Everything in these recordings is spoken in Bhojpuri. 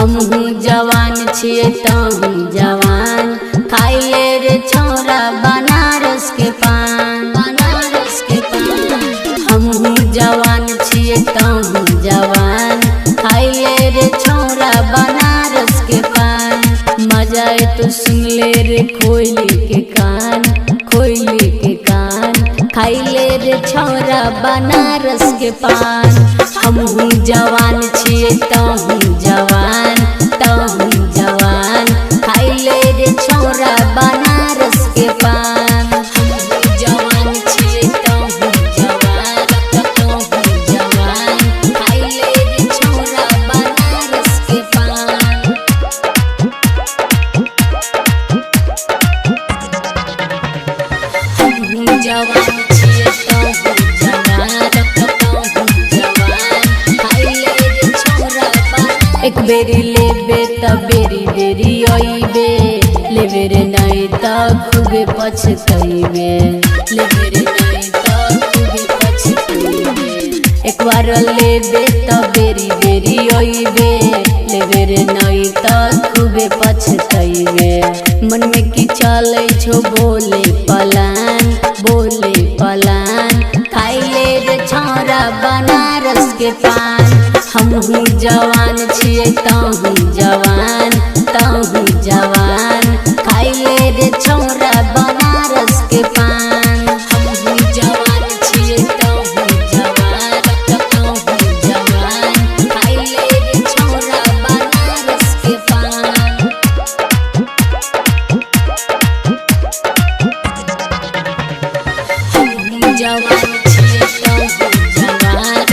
हमहू जवान छिए तहू जवान खाई ले रे छोरा बनारस के पान बनारस के पान। हमहू जवान छिए तहू जवान खाई ले रे छोरा बनारस के पान। मजा तो सुन ले रे खोइली के कान खोइली के कान खाई ले रे छोरा बनारस के पान। हमहू जवान छिए तहू जवान खाई ले रे छोरा बनारस के पान। हमहू जवान छिए तहू जवान खाई ले रे छोरा बनारस के पान। हमहू जवान छिए तहू एक बेरी लेबे त बेरी बेरी अइबे लेबे रे नहीं त खूबे पछतइबे लेबे रे नहीं त खूबे पछतइबे। एक बार लेबे त बेरी बेरी अइबे लेबे रे नहीं त खूबे पछतइबे। मन में की चले छो बोले पलान खाई ले रे छोरा बनारस के पान। हमहू जवान छिए तहू जवान खाई ले रे छोरा बनारस के पान। हमहू जवान छिए तहू जवान खाई ले रे छोरा बनारस के पान। हमहू जवान छिए तहू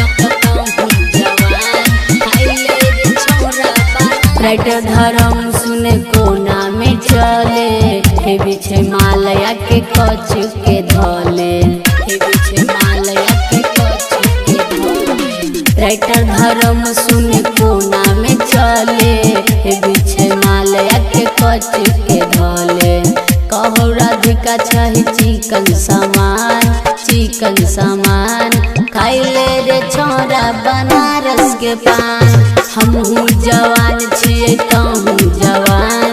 राइटर धर्म सुने कोना में चले हे बिछे मालया के कच के धले हे बिछे मालया के कच के धले। राइटर धर्म सुने कोना में चले हे बिछे मालया के कच के धले। कहो राधिका चाहे चिकन सामान खाई ले रे छोरा बनारस के पान। हमहू जवान छिए तहू जवान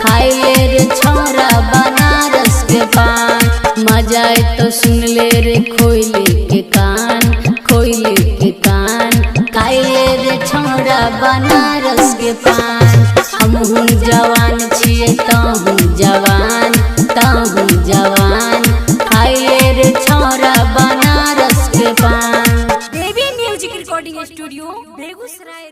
खाई ले रे छोरा बनारस के पान। मजा तो सुन ले रे खोइली के कान खाई ले रे छोरा बनारस के पान। हमहू जवान छिए तहू जवान खाई ले रे छोरा बनारस के पान। देवी म्यूजिक रिकॉर्डिंग स्टूडियो बेगूसराय।